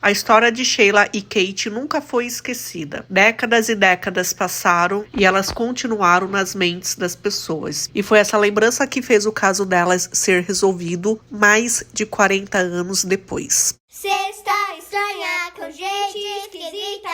A história de Sheila e Kate nunca foi esquecida. Décadas e décadas passaram e elas continuaram nas mentes das pessoas. E foi essa lembrança que fez o caso delas ser resolvido mais de 40 anos depois. Sexta estranha com gente esquisita.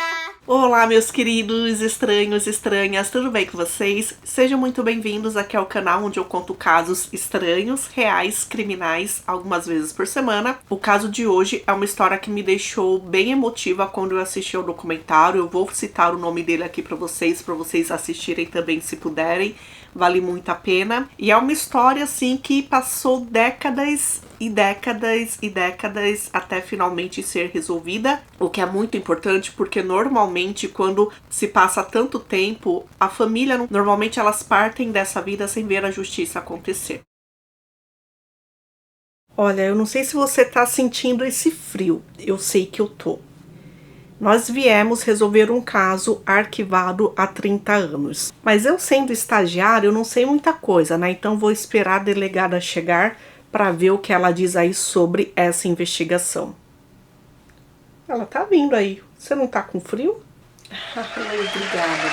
Olá, meus queridos estranhos e estranhas, tudo bem com vocês? Sejam muito bem-vindos aqui ao canal onde eu conto casos estranhos, reais, criminais, algumas vezes por semana. O caso de hoje é uma história que me deixou bem emotiva quando eu assisti ao documentário. Eu vou citar o nome dele aqui para vocês assistirem também se puderem. Vale muito a pena. E é uma história, assim, que passou décadas e décadas e décadas até finalmente ser resolvida. O que é muito importante, porque normalmente quando se passa tanto tempo, a família, normalmente elas partem dessa vida sem ver a justiça acontecer. Olha, eu não sei se você tá sentindo esse frio. Eu sei que eu tô. Nós viemos resolver um caso arquivado há 30 anos. Mas eu, sendo estagiário, eu não sei muita coisa, né? Então vou esperar a delegada chegar para ver o que ela diz aí sobre essa investigação. Ela tá vindo aí. Você não tá com frio? Obrigada,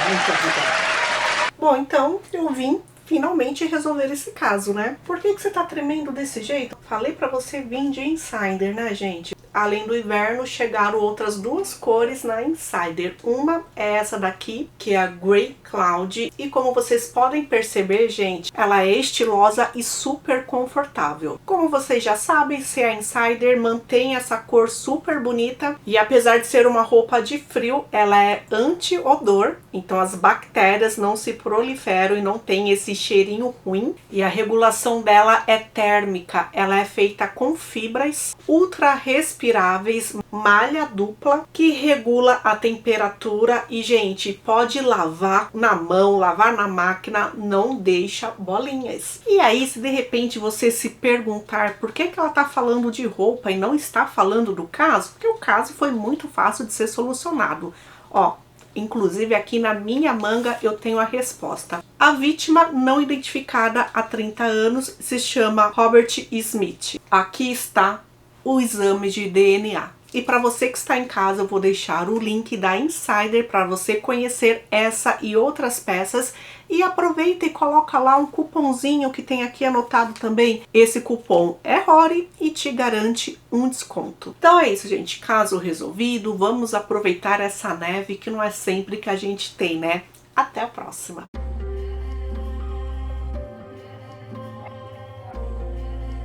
muito obrigada. Bom, então eu vim finalmente resolver esse caso, né? Por que você tá tremendo desse jeito? Falei pra você vir de Insider, né, gente? Além do inverno, chegaram outras duas cores na Insider. Uma é essa daqui, que é a Grey Cloud. E como vocês podem perceber, gente, ela é estilosa e super confortável. Como vocês já sabem, se a Insider mantém essa cor super bonita. E apesar de ser uma roupa de frio, ela é anti-odor. Então as bactérias não se proliferam e não tem esse cheirinho ruim. E a regulação dela é térmica. Ela é feita com fibras ultra respiráveis, malha dupla, que regula a temperatura e, gente, pode lavar na mão, lavar na máquina, não deixa bolinhas. E aí, se de repente você se perguntar por que ela tá falando de roupa e não está falando do caso, porque o caso foi muito fácil de ser solucionado. Ó, inclusive aqui na minha manga eu tenho a resposta. A vítima não identificada há 30 anos se chama Robert Smith. Aqui está o exame de DNA. E para você que está em casa, eu vou deixar o link da Insider para você conhecer essa e outras peças. E aproveita e coloca lá um cupomzinho que tem aqui anotado também. Esse cupom é Rory e te garante um desconto. Então é isso, gente. Caso resolvido, vamos aproveitar essa neve que não é sempre que a gente tem, né? Até a próxima!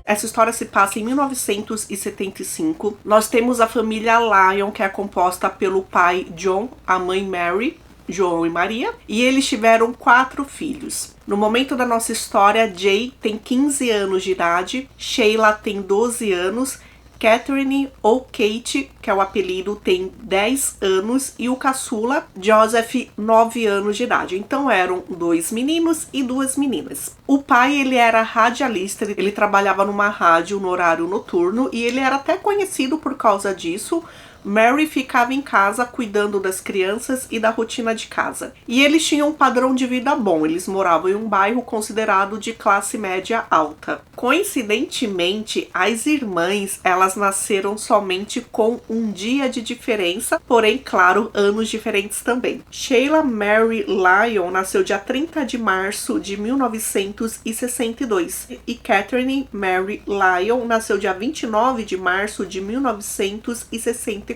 Essa história se passa em 1975. Nós temos a família Lyon, que é composta pelo pai John, a mãe Mary, João e Maria, e eles tiveram 4 filhos. No momento da nossa história, Jay tem 15 anos de idade, Sheila tem 12 anos, Catherine ou Kate, que é o apelido, tem 10 anos e o caçula, Joseph, 9 anos de idade. Então eram 2 meninos e 2 meninas. O pai, ele era radialista, ele trabalhava numa rádio no horário noturno e ele era até conhecido por causa disso. Mary ficava em casa cuidando das crianças e da rotina de casa. E eles tinham um padrão de vida bom, eles moravam em um bairro considerado de classe média alta. Coincidentemente, as irmãs, elas nasceram somente com um dia de diferença, porém, claro, anos diferentes também. Sheila Mary Lyon nasceu dia 30 de março de 1962 e Catherine Mary Lyon nasceu dia 29 de março de 1964.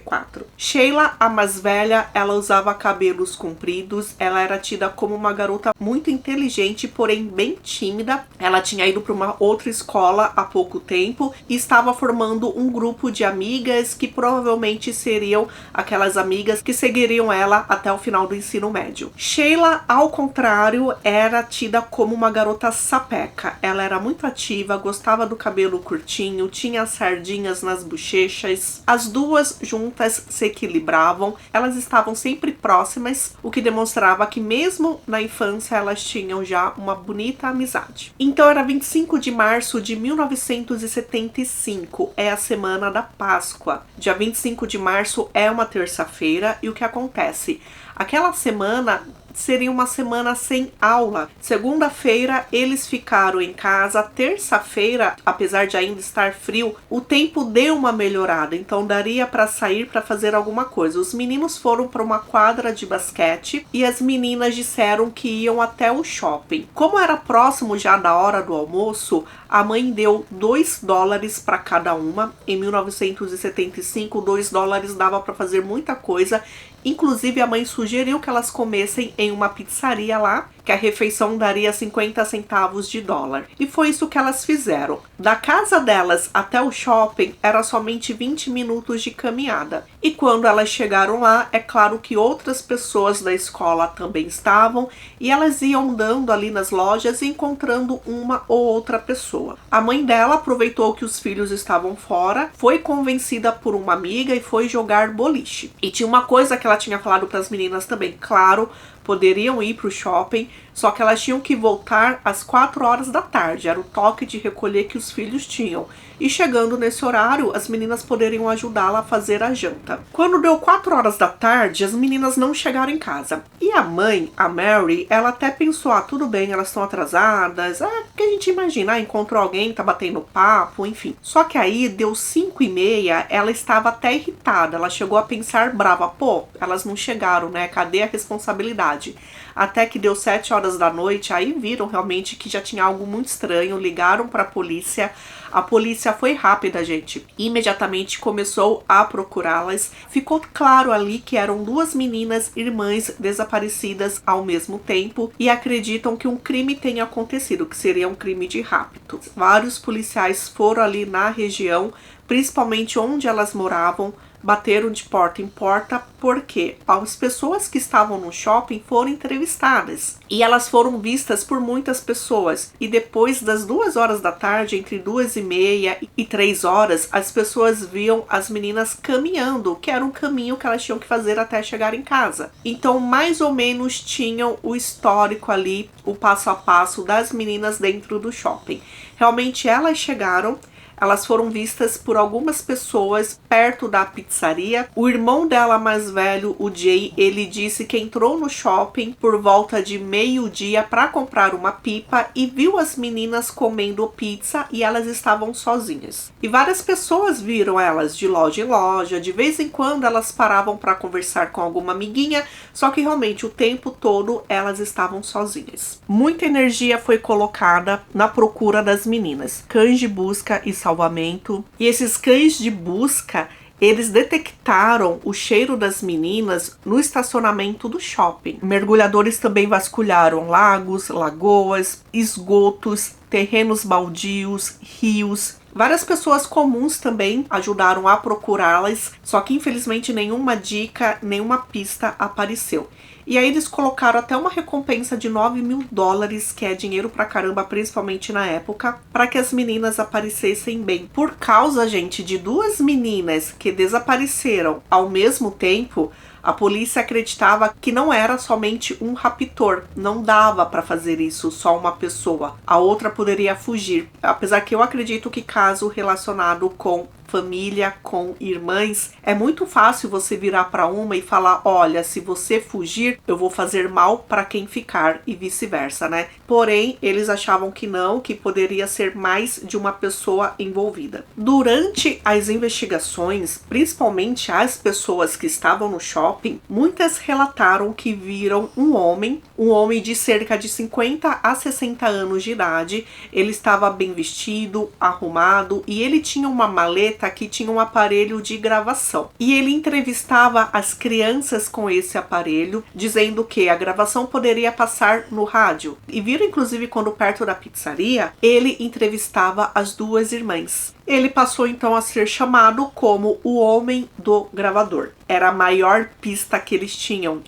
Sheila, a mais velha, ela usava cabelos compridos, ela era tida como uma garota muito inteligente, porém bem tímida. Ela tinha ido para uma outra escola há pouco tempo e estava formando um grupo de amigas que provavelmente seriam aquelas amigas que seguiriam ela até o final do ensino médio. Sheila, ao contrário, era tida como uma garota sapeca. Ela era muito ativa, gostava do cabelo curtinho, tinha sardinhas nas bochechas. As duas juntas se equilibravam, elas estavam sempre próximas, o que demonstrava que mesmo na infância elas tinham já uma bonita amizade. Então era 25 de março de 1975, é a semana da Páscoa. Dia 25 de março é uma terça-feira e o que acontece? Aquela semana seria uma semana sem aula. Segunda-feira eles ficaram em casa. Terça-feira, apesar de ainda estar frio, o tempo deu uma melhorada, então daria para sair para fazer alguma coisa. Os meninos foram para uma quadra de basquete e as meninas disseram que iam até o shopping. Como era próximo já da hora do almoço, a mãe deu $2 para cada uma. Em 1975, $2 dava para fazer muita coisa. Inclusive, a mãe sugeriu que elas comessem em uma pizzaria lá, que a refeição daria 50 centavos de dólar. E foi isso que elas fizeram. Da casa delas até o shopping era somente 20 minutos de caminhada. E quando elas chegaram lá, é claro que outras pessoas da escola também estavam, e elas iam andando ali nas lojas e encontrando uma ou outra pessoa. A mãe dela aproveitou que os filhos estavam fora, foi convencida por uma amiga e foi jogar boliche. E tinha uma coisa que ela tinha falado para as meninas também, claro, poderiam ir para o shopping, só que elas tinham que voltar às 4 horas da tarde, era o toque de recolher que os filhos tinham. E chegando nesse horário, as meninas poderiam ajudá-la a fazer a janta. Quando deu 4 horas da tarde, as meninas não chegaram em casa. E a mãe, a Mary, ela até pensou, tudo bem, elas estão atrasadas, que a gente imagina, encontrou alguém, tá batendo papo, enfim. Só que aí, deu 5:30, ela estava até irritada, ela chegou a pensar brava, pô, elas não chegaram, né, cadê a responsabilidade? Até que deu 7 horas da noite, aí viram realmente que já tinha algo muito estranho, ligaram para a polícia. A polícia foi rápida, gente. Imediatamente começou a procurá-las. Ficou claro ali que eram 2 meninas irmãs desaparecidas ao mesmo tempo e acreditam que um crime tenha acontecido, que seria um crime de rapto. Vários policiais foram ali na região, principalmente onde elas moravam, bateram de porta em porta, porque as pessoas que estavam no shopping foram entrevistadas e elas foram vistas por muitas pessoas. E depois das 2 horas da tarde, entre 2:30 e 3 horas, as pessoas viam as meninas caminhando, que era um caminho que elas tinham que fazer até chegar em casa. Então, mais ou menos tinham o histórico ali, o passo a passo das meninas dentro do shopping. Realmente elas chegaram. Elas foram vistas por algumas pessoas perto da pizzaria. O irmão dela mais velho, o Jay, ele disse que entrou no shopping por volta de 12:00 para comprar uma pipa e viu as meninas comendo pizza e elas estavam sozinhas. E várias pessoas viram elas de loja em loja, de vez em quando elas paravam para conversar com alguma amiguinha, só que realmente o tempo todo elas estavam sozinhas. Muita energia foi colocada na procura das meninas. Cães de busca e salvamento. E esses cães de busca, eles detectaram o cheiro das meninas no estacionamento do shopping. Mergulhadores também vasculharam lagos, lagoas, esgotos, terrenos baldios, rios. Várias pessoas comuns também ajudaram a procurá-las, só que infelizmente nenhuma dica, nenhuma pista apareceu. E aí eles colocaram até uma recompensa de $9.000, que é dinheiro pra caramba, principalmente na época, para que as meninas aparecessem bem. Por causa, gente, de 2 meninas que desapareceram ao mesmo tempo, a polícia acreditava que não era somente um raptor, não dava para fazer isso só uma pessoa, a outra poderia fugir. Apesar que eu acredito que caso relacionado com família, com irmãs, é muito fácil você virar para uma e falar, olha, se você fugir, eu vou fazer mal para quem ficar e vice-versa, né? Porém, eles achavam que não, que poderia ser mais de uma pessoa envolvida. Durante as investigações, principalmente as pessoas que estavam no shopping, muitas relataram que viram um homem de cerca de 50 a 60 anos de idade. Ele estava bem vestido, arrumado e ele tinha uma maleta que tinha um aparelho de gravação. E ele entrevistava as crianças com esse aparelho, dizendo que a gravação poderia passar no rádio. E viram, inclusive, quando perto da pizzaria, ele entrevistava as 2 irmãs. Ele passou então a ser chamado como o homem do gravador. Era a maior pista que eles tinham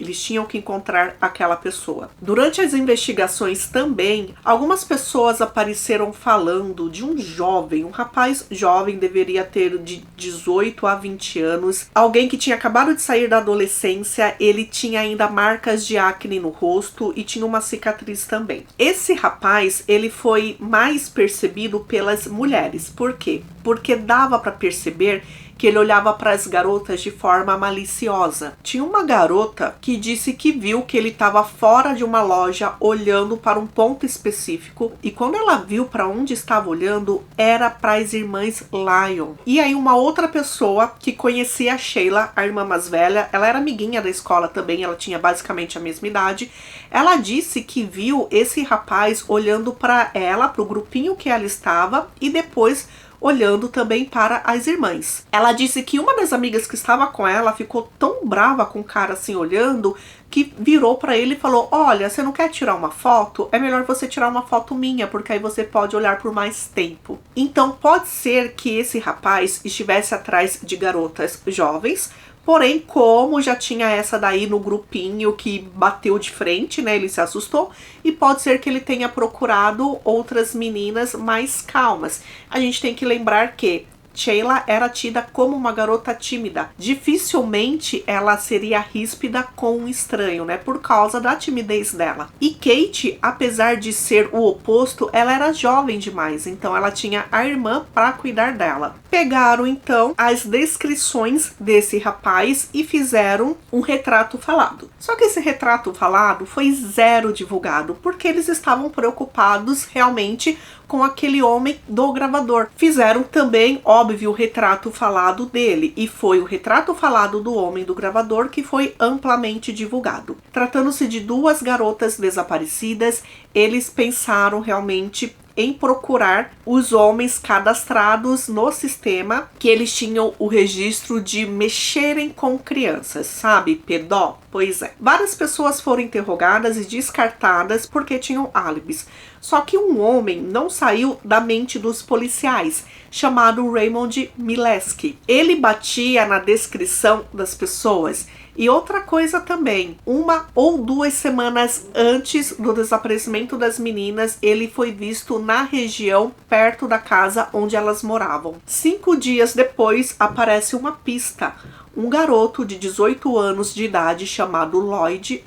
que encontrar aquela pessoa. Durante as investigações também, algumas pessoas apareceram falando de um jovem, um rapaz jovem, deveria ter de 18 a 20 anos, alguém que tinha acabado de sair da adolescência, ele tinha ainda marcas de acne no rosto e tinha uma cicatriz também. Esse rapaz, ele foi mais percebido pelas mulheres. Por quê? Porque dava para perceber que ele olhava para as garotas de forma maliciosa. Tinha uma garota que disse que viu que ele estava fora de uma loja olhando para um ponto específico, e quando ela viu para onde estava olhando, era para as irmãs Lyon. E aí uma outra pessoa que conhecia a Sheila, a irmã mais velha, ela era amiguinha da escola também, ela tinha basicamente a mesma idade, ela disse que viu esse rapaz olhando para ela, para o grupinho que ela estava, e depois olhando também para as irmãs. Ela disse que uma das amigas que estava com ela ficou tão brava com o cara assim olhando, que virou para ele e falou: olha, você não quer tirar uma foto? É melhor você tirar uma foto minha, porque aí você pode olhar por mais tempo. Então pode ser que esse rapaz estivesse atrás de garotas jovens, porém, como já tinha essa daí no grupinho que bateu de frente, né, ele se assustou, e pode ser que ele tenha procurado outras meninas mais calmas. A gente tem que lembrar que Sheila era tida como uma garota tímida. Dificilmente ela seria ríspida com um estranho, né? Por causa da timidez dela. E Kate, apesar de ser o oposto, ela era jovem demais. Então ela tinha a irmã para cuidar dela. Pegaram então as descrições desse rapaz e fizeram um retrato falado. Só que esse retrato falado foi zero divulgado, porque eles estavam preocupados realmente com aquele homem do gravador. Fizeram também, óbvio, o retrato falado dele, e foi o retrato falado do homem do gravador que foi amplamente divulgado. Tratando-se de duas garotas desaparecidas, eles pensaram realmente em procurar os homens cadastrados no sistema, que eles tinham o registro de mexerem com crianças, sabe? Pedó? Pois é. Várias pessoas foram interrogadas e descartadas porque tinham álibis. Só que um homem não saiu da mente dos policiais, chamado Raymond Mileski. Ele batia na descrição das pessoas. E outra coisa também, 1 ou 2 semanas antes do desaparecimento das meninas, ele foi visto na região perto da casa onde elas moravam. 5 dias depois, aparece uma pista. Um garoto de 18 anos de idade chamado Lloyd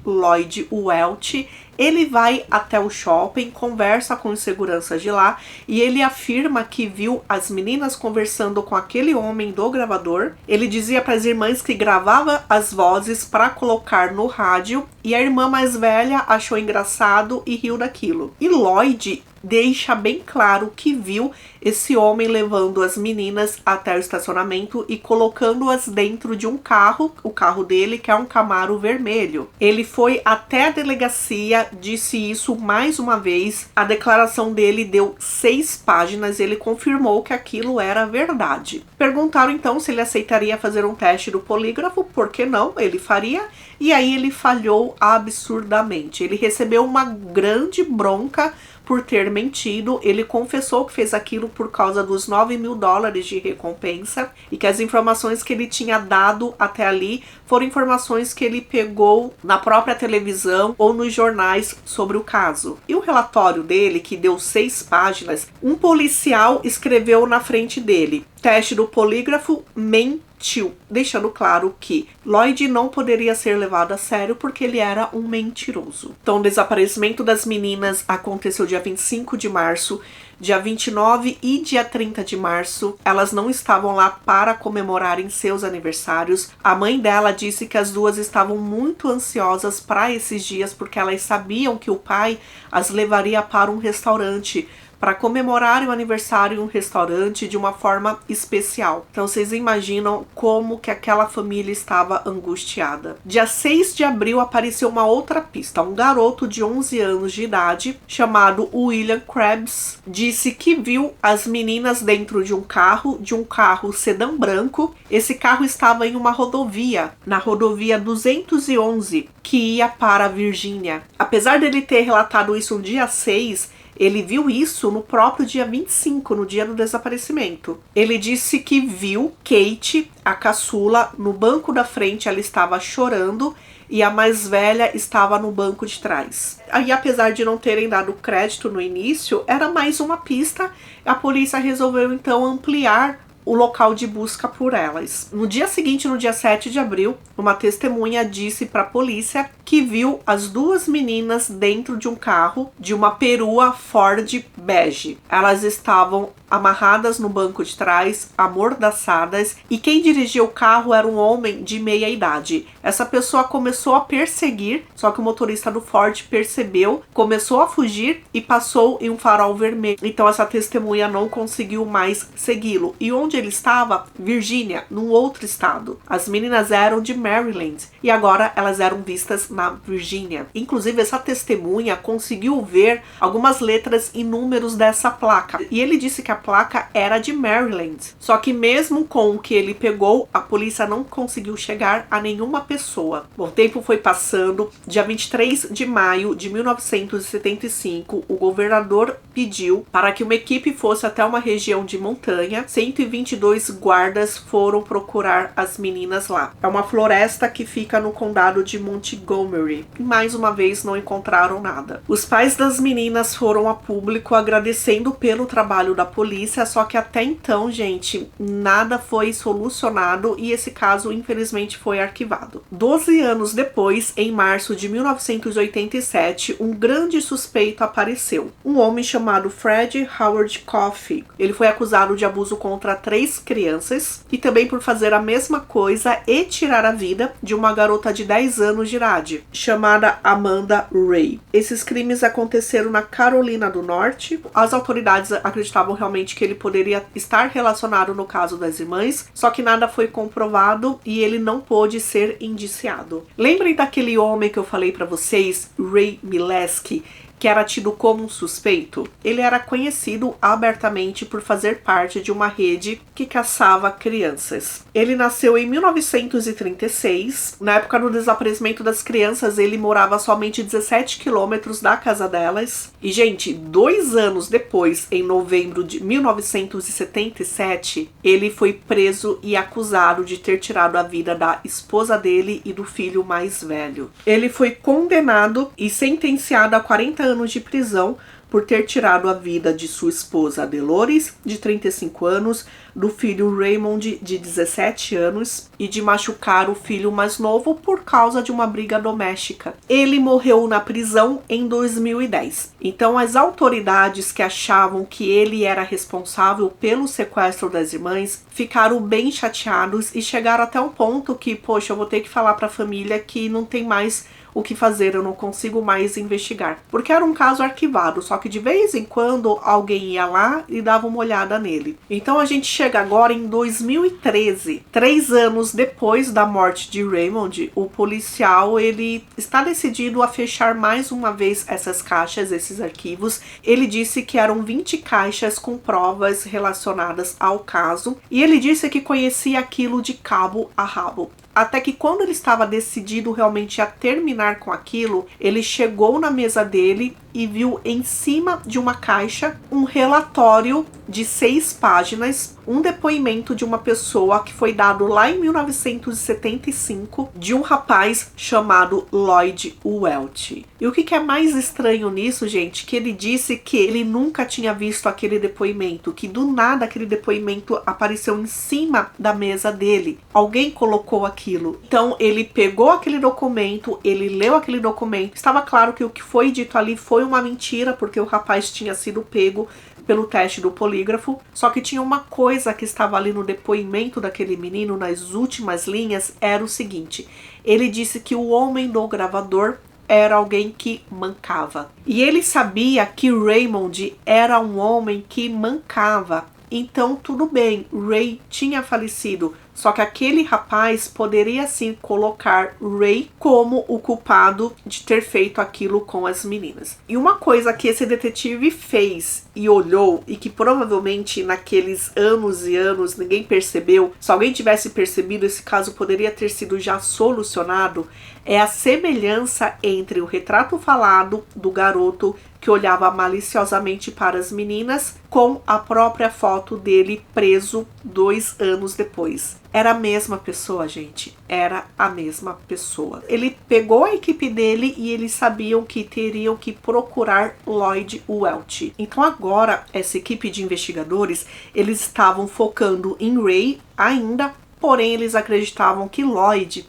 Welch. Ele vai até o shopping, conversa com os seguranças de lá e ele afirma que viu as meninas conversando com aquele homem do gravador. Ele dizia para as irmãs que gravava as vozes para colocar no rádio, e a irmã mais velha achou engraçado e riu daquilo. E Lloyd deixa bem claro que viu esse homem levando as meninas até o estacionamento e colocando-as dentro de um carro, o carro dele, que é um Camaro vermelho. Ele foi até a delegacia, disse isso mais uma vez. A declaração dele deu 6 páginas, ele confirmou que aquilo era verdade. Perguntaram então se ele aceitaria fazer um teste do polígrafo, por que não? Ele faria. E aí ele falhou absurdamente. Ele recebeu uma grande bronca por ter mentido. Ele confessou que fez aquilo por causa dos $9.000 de recompensa, e que as informações que ele tinha dado até ali foram informações que ele pegou na própria televisão ou nos jornais sobre o caso. E o relatório dele, que deu 6 páginas, um policial escreveu na frente dele: teste do polígrafo mentiu, deixando claro que Lloyd não poderia ser levado a sério porque ele era um mentiroso. Então, o desaparecimento das meninas aconteceu dia 25 de março, dia 29 e dia 30 de março. Elas não estavam lá para comemorarem seus aniversários. A mãe dela disse que as duas estavam muito ansiosas para esses dias, porque elas sabiam que o pai as levaria para um restaurante para comemorar o aniversário em um restaurante de uma forma especial. Então vocês imaginam como que aquela família estava angustiada. Dia 6 de abril apareceu uma outra pista. Um garoto de 11 anos de idade, chamado William Krebs, disse que viu as meninas dentro de um carro sedã branco. Esse carro estava em uma rodovia, na rodovia 211, que ia para a Virgínia. Apesar dele ter relatado isso no dia 6, ele viu isso no próprio dia 25, no dia do desaparecimento. Ele disse que viu Kate, a caçula, no banco da frente. Ela estava chorando e a mais velha estava no banco de trás. Aí, apesar de não terem dado crédito no início, era mais uma pista. A polícia resolveu então ampliar o local de busca por elas. No dia seguinte, no dia 7 de abril, uma testemunha disse para a polícia que viu as duas meninas dentro de um carro de uma perua Ford bege. Elas estavam amarradas no banco de trás, amordaçadas, e quem dirigia o carro era um homem de meia idade. Essa pessoa começou a perseguir, só que o motorista do Ford percebeu, começou a fugir e passou em um farol vermelho. Então essa testemunha não conseguiu mais segui-lo. E onde ele estava? Virgínia, num outro estado. As meninas eram de Maryland e agora elas eram vistas na Virgínia. Inclusive essa testemunha conseguiu ver algumas letras e números dessa placa. E ele disse que a placa era de Maryland. Só que mesmo com o que ele pegou, a polícia não conseguiu chegar a nenhuma pessoa. Bom, o tempo foi passando. Dia 23 de maio de 1975, o governador pediu para que uma equipe fosse até uma região de montanha. 122 guardas foram procurar as meninas lá. É uma floresta que fica no condado de Montgomery. E mais uma vez não encontraram nada. Os pais das meninas foram a público agradecendo pelo trabalho da polícia, só que até então, gente, nada foi solucionado e esse caso infelizmente foi arquivado. 12 anos depois, em março de 1987, um grande suspeito apareceu. Um homem chamado Fred Howard Coffey. Ele foi acusado de abuso contra 3 crianças e também por fazer a mesma coisa e tirar a vida de uma garota de 10 anos de idade, chamada Amanda Ray. Esses crimes aconteceram na Carolina do Norte. As autoridades acreditavam realmente que ele poderia estar relacionado no caso das irmãs, só que nada foi comprovado e ele não pôde ser indiciado. Lembrem daquele homem que eu falei para vocês, Ray Mileski, que era tido como um suspeito? Ele era conhecido abertamente por fazer parte de uma rede que caçava crianças. Ele nasceu em 1936. Na época do desaparecimento das crianças, ele morava somente 17 quilômetros da casa delas. E, gente, 2 anos depois, em novembro de 1977, ele foi preso e acusado de ter tirado a vida da esposa dele e do filho mais velho. Ele foi condenado e sentenciado a 40 anos de prisão por ter tirado a vida de sua esposa Delores, de 35 anos, do filho Raymond, de 17 anos, e de machucar o filho mais novo por causa de uma briga doméstica. Ele morreu na prisão em 2010. Então as autoridades que achavam que ele era responsável pelo sequestro das irmãs ficaram bem chateados e chegaram até um ponto que, poxa, eu vou ter que falar para a família que não tem mais o que fazer, eu não consigo mais investigar. Porque era um caso arquivado, só que de vez em quando alguém ia lá e dava uma olhada nele. Então a gente chega agora em 2013, 3 anos depois da morte de Raymond, o policial, ele está decidido a fechar mais uma vez essas caixas, esses arquivos. Ele disse que eram 20 caixas com provas relacionadas ao caso, e ele disse que conhecia aquilo de cabo a rabo. Até que quando ele estava decidido realmente a terminar com aquilo, ele chegou na mesa dele e viu em cima de uma caixa um relatório de 6 páginas, um depoimento de uma pessoa que foi dado lá em 1975 de um rapaz chamado Lloyd Welch. E o que é mais estranho nisso, gente, que ele disse que ele nunca tinha visto aquele depoimento, que do nada aquele depoimento apareceu em cima da mesa dele. Alguém colocou aquilo. Então ele pegou aquele documento, ele leu aquele documento. Estava claro que o que foi dito ali foi uma mentira, porque o rapaz tinha sido pego pelo teste do polígrafo, só que tinha uma coisa que estava ali no depoimento daquele menino, nas últimas linhas, era o seguinte: ele disse que o homem do gravador era alguém que mancava. E ele sabia que Raymond era um homem que mancava. Então tudo bem, Ray tinha falecido, só que aquele rapaz poderia sim colocar Ray como o culpado de ter feito aquilo com as meninas. E uma coisa que esse detetive fez e olhou, e que provavelmente naqueles anos e anos ninguém percebeu, se alguém tivesse percebido, esse caso poderia ter sido já solucionado, é a semelhança entre o retrato falado do garoto que olhava maliciosamente para as meninas com a própria foto dele preso 2 anos depois. Era a mesma pessoa, gente. Era a mesma pessoa. Ele pegou a equipe dele e eles sabiam que teriam que procurar Lloyd Welch. Então agora, essa equipe de investigadores, eles estavam focando em Ray ainda, porém eles acreditavam que Lloyd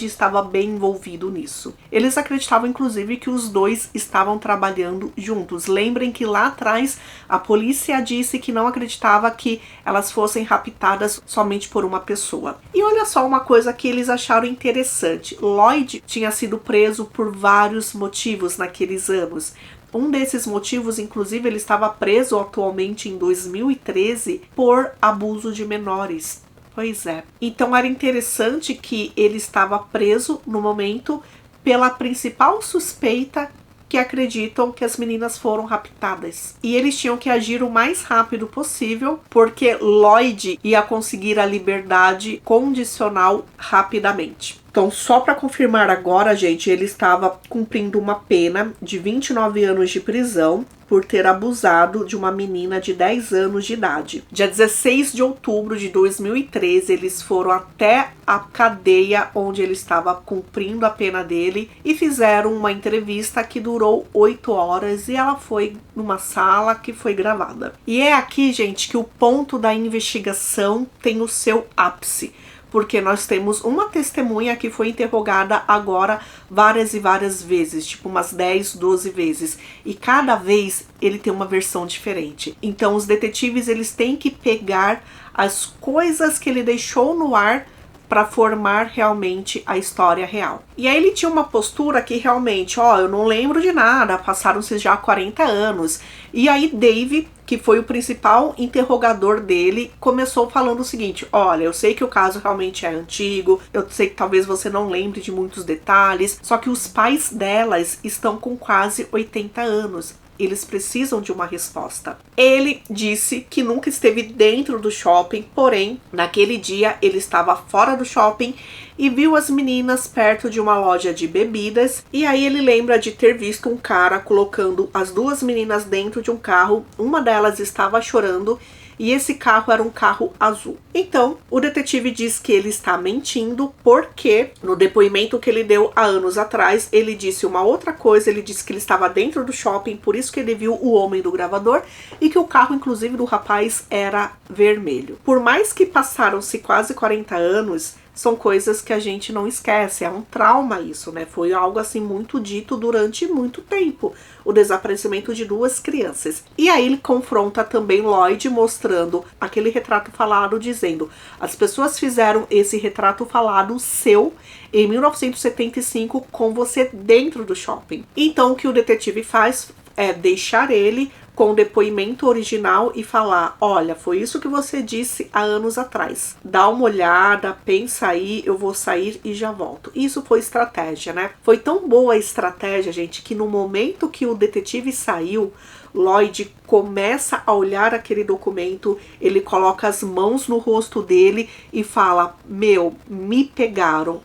estava bem envolvido nisso. Eles acreditavam inclusive que os dois estavam trabalhando juntos. Lembrem que lá atrás a polícia disse que não acreditava que elas fossem raptadas somente por uma pessoa. E olha só uma coisa que eles acharam interessante. Lloyd tinha sido preso por vários motivos naqueles anos. Um desses motivos, inclusive, ele estava preso atualmente em 2013 por abuso de menores. Pois é. Então era interessante que ele estava preso no momento pela principal suspeita que acreditam que as meninas foram raptadas. E eles tinham que agir o mais rápido possível, porque Lloyd ia conseguir a liberdade condicional rapidamente. Então, só para confirmar agora, gente, ele estava cumprindo uma pena de 29 anos de prisão por ter abusado de uma menina de 10 anos de idade. Dia 16 de outubro de 2013, eles foram até a cadeia onde ele estava cumprindo a pena dele e fizeram uma entrevista que durou 8 horas e ela foi numa sala que foi gravada. E é aqui, gente, que o ponto da investigação tem o seu ápice. Porque nós temos uma testemunha que foi interrogada agora várias e várias vezes, tipo umas 10, 12 vezes. E cada vez ele tem uma versão diferente. Então os detetives eles têm que pegar as coisas que ele deixou no ar para formar realmente a história real. E aí ele tinha uma postura que realmente, eu não lembro de nada, passaram-se já 40 anos. E aí Dave, que foi o principal interrogador dele, começou falando o seguinte: olha, eu sei que o caso realmente é antigo, eu sei que talvez você não lembre de muitos detalhes, só que os pais delas estão com quase 80 anos. Eles precisam de uma resposta. Ele disse que nunca esteve dentro do shopping, porém, naquele dia ele estava fora do shopping e viu as meninas perto de uma loja de bebidas. E aí ele lembra de ter visto um cara colocando as duas meninas dentro de um carro. Uma delas estava chorando e esse carro era um carro azul. Então, o detetive diz que ele está mentindo porque no depoimento que ele deu há anos atrás, ele disse uma outra coisa, ele disse que ele estava dentro do shopping, por isso que ele viu o homem do gravador e que o carro, inclusive, do rapaz era vermelho. Por mais que passaram-se quase 40 anos, são coisas que a gente não esquece, é um trauma isso, né? Foi algo assim muito dito durante muito tempo, o desaparecimento de duas crianças. E aí ele confronta também Lloyd, mostrando aquele retrato falado, dizendo: as pessoas fizeram esse retrato falado seu em 1975 com você dentro do shopping. Então o que o detetive faz é deixar ele com o depoimento original e falar: olha, foi isso que você disse há anos atrás. Dá uma olhada, pensa aí, eu vou sair e já volto. Isso foi estratégia, né? Foi tão boa a estratégia, gente, que no momento que o detetive saiu, Lloyd começa a olhar aquele documento, ele coloca as mãos no rosto dele e fala: me pegaram,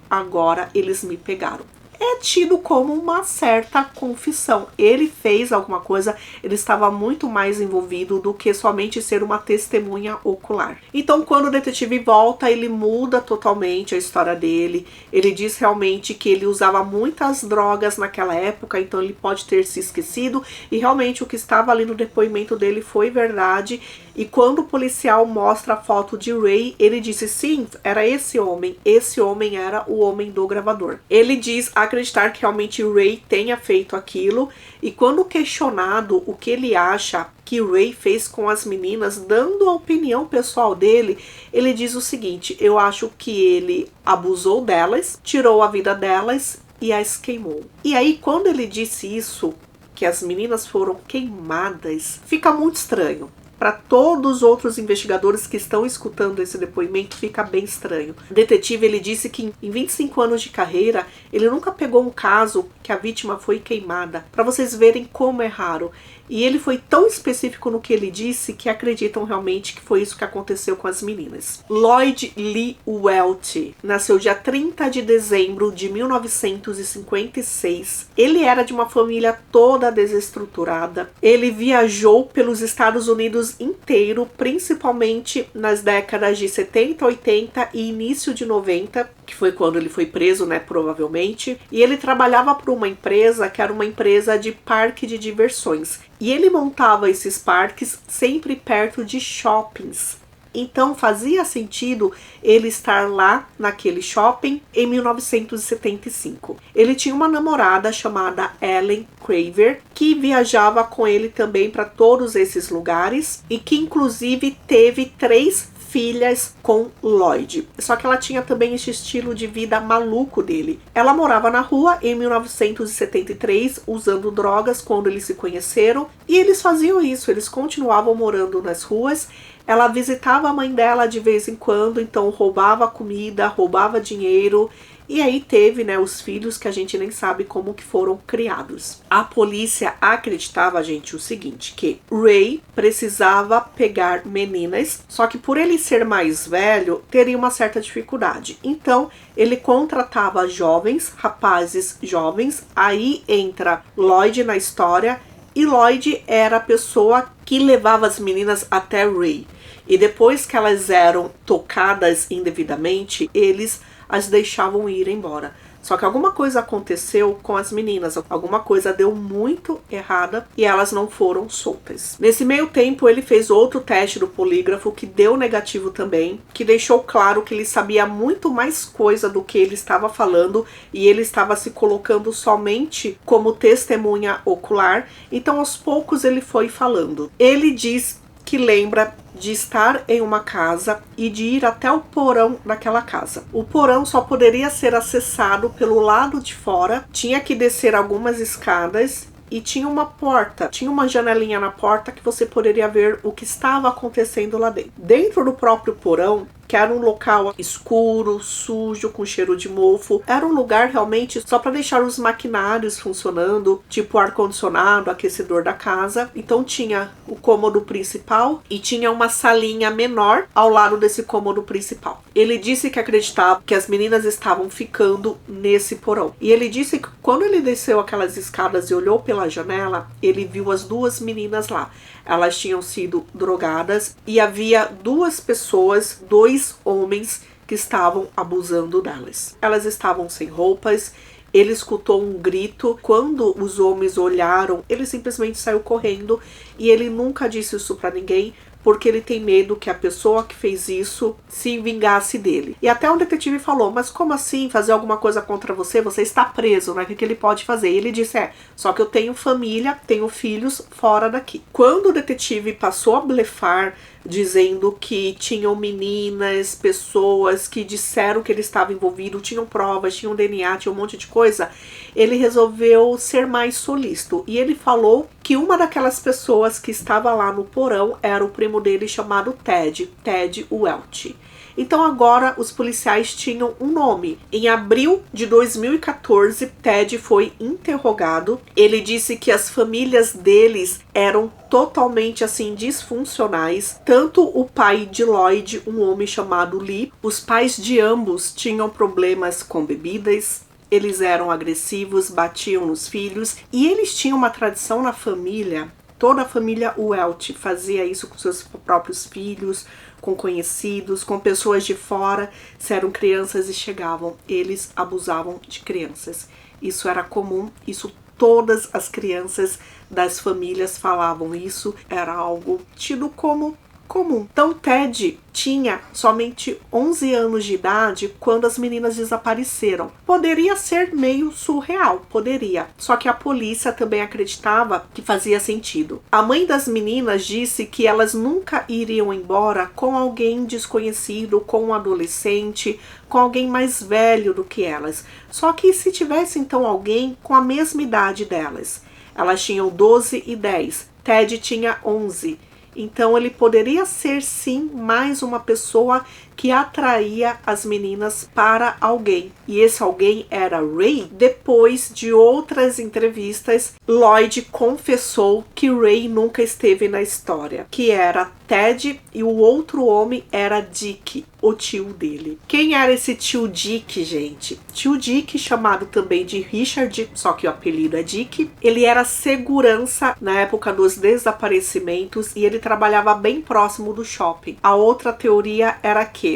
agora eles me pegaram. É tido como uma certa confissão. Ele fez alguma coisa, ele estava muito mais envolvido do que somente ser uma testemunha ocular. Então, quando o detetive volta, ele muda totalmente a história dele. Ele diz realmente que ele usava muitas drogas naquela época, então ele pode ter se esquecido. E realmente o que estava ali no depoimento dele foi verdade. E quando o policial mostra a foto de Ray, ele disse: sim, era esse homem era o homem do gravador. Ele diz acreditar que realmente Ray tenha feito aquilo, e quando questionado o que ele acha que Ray fez com as meninas, dando a opinião pessoal dele, ele diz o seguinte: eu acho que ele abusou delas, tirou a vida delas e as queimou. E aí, quando ele disse isso, que as meninas foram queimadas, fica muito estranho. Para todos os outros investigadores que estão escutando esse depoimento, fica bem estranho. O detetive, ele disse que em 25 anos de carreira, ele nunca pegou um caso que a vítima foi queimada. Para vocês verem como é raro. E ele foi tão específico no que ele disse que acreditam realmente que foi isso que aconteceu com as meninas. Lloyd Lee Welch nasceu dia 30 de dezembro de 1956. Ele era de uma família toda desestruturada. Ele viajou pelos Estados Unidos inteiro, principalmente nas décadas de 70, 80 e início de 90, que foi quando ele foi preso, né, provavelmente. E ele trabalhava para uma empresa que era uma empresa de parque de diversões. E ele montava esses parques sempre perto de shoppings. Então fazia sentido ele estar lá naquele shopping em 1975. Ele tinha uma namorada chamada Ellen Craver, que viajava com ele também para todos esses lugares e que inclusive teve 3 filhas com Lloyd. Só que ela tinha também esse estilo de vida maluco dele. Ela morava na rua em 1973, usando drogas quando eles se conheceram, e eles faziam isso, eles continuavam morando nas ruas. Ela visitava a mãe dela de vez em quando, então roubava comida, roubava dinheiro. E aí teve, né, os filhos que a gente nem sabe como que foram criados. A polícia acreditava, gente, o seguinte, que Ray precisava pegar meninas, só que por ele ser mais velho, teria uma certa dificuldade. Então, ele contratava jovens, rapazes jovens, aí entra Lloyd na história, e Lloyd era a pessoa que levava as meninas até Ray. E depois que elas eram tocadas indevidamente, eles as deixavam ir embora. Só que alguma coisa aconteceu com as meninas, alguma coisa deu muito errada e elas não foram soltas. Nesse meio tempo, ele fez outro teste do polígrafo que deu negativo também, que deixou claro que ele sabia muito mais coisa do que ele estava falando e ele estava se colocando somente como testemunha ocular. Então, aos poucos, ele foi falando. Ele diz que lembra de estar em uma casa e de ir até o porão daquela casa. O porão só poderia ser acessado pelo lado de fora, tinha que descer algumas escadas e tinha uma porta, tinha uma janelinha na porta que você poderia ver o que estava acontecendo lá dentro. Dentro do próprio porão, que era um local escuro, sujo, com cheiro de mofo. Era um lugar realmente só para deixar os maquinários funcionando, tipo ar-condicionado, aquecedor da casa. Então tinha o cômodo principal e tinha uma salinha menor ao lado desse cômodo principal. Ele disse que acreditava que as meninas estavam ficando nesse porão. E ele disse que quando ele desceu aquelas escadas e olhou pela janela, ele viu as 2 meninas lá. Elas tinham sido drogadas e havia 2 pessoas, 2 homens que estavam abusando delas. Elas estavam sem roupas, ele escutou um grito. Quando os homens olharam, ele simplesmente saiu correndo e ele nunca disse isso pra ninguém, porque ele tem medo que a pessoa que fez isso se vingasse dele. E até o detetive falou, mas como assim fazer alguma coisa contra você? Você está preso, né? O que ele pode fazer? E ele disse, só que eu tenho família, tenho filhos fora daqui. Quando o detetive passou a blefar, dizendo que tinham meninas, pessoas que disseram que ele estava envolvido, tinham provas, tinham DNA, tinha um monte de coisa, ele resolveu ser mais solícito. E ele falou que uma daquelas pessoas que estava lá no porão era o primo dele chamado Ted Welch. Então agora os policiais tinham um nome. Em abril de 2014, Ted foi interrogado. Ele disse que as famílias deles eram totalmente assim disfuncionais. Tanto o pai de Lloyd, um homem chamado Lee, os pais de ambos tinham problemas com bebidas. Eles eram agressivos, batiam nos filhos e eles tinham uma tradição na família. Toda a família Welch fazia isso com seus próprios filhos, com conhecidos, com pessoas de fora. Se eram crianças e chegavam, eles abusavam de crianças. Isso era comum, isso todas as crianças das famílias falavam isso, era algo tido como comum. Então Ted tinha somente 11 anos de idade quando as meninas desapareceram. Poderia ser meio surreal, poderia. Só que a polícia também acreditava que fazia sentido. A mãe das meninas disse que elas nunca iriam embora com alguém desconhecido, com um adolescente, com alguém mais velho do que elas. Só que se tivesse então alguém com a mesma idade delas. Elas tinham 12 e 10. Ted tinha 11. Então ele poderia ser sim mais uma pessoa que atraía as meninas para alguém. E esse alguém era Ray. Depois de outras entrevistas, Lloyd confessou que Ray nunca esteve na história, que era Ted e o outro homem era Dick, o tio dele. Quem era esse tio Dick, gente? Tio Dick, chamado também de Richard, só que o apelido é Dick. Ele era segurança na época dos desaparecimentos e ele trabalhava bem próximo do shopping. A outra teoria era que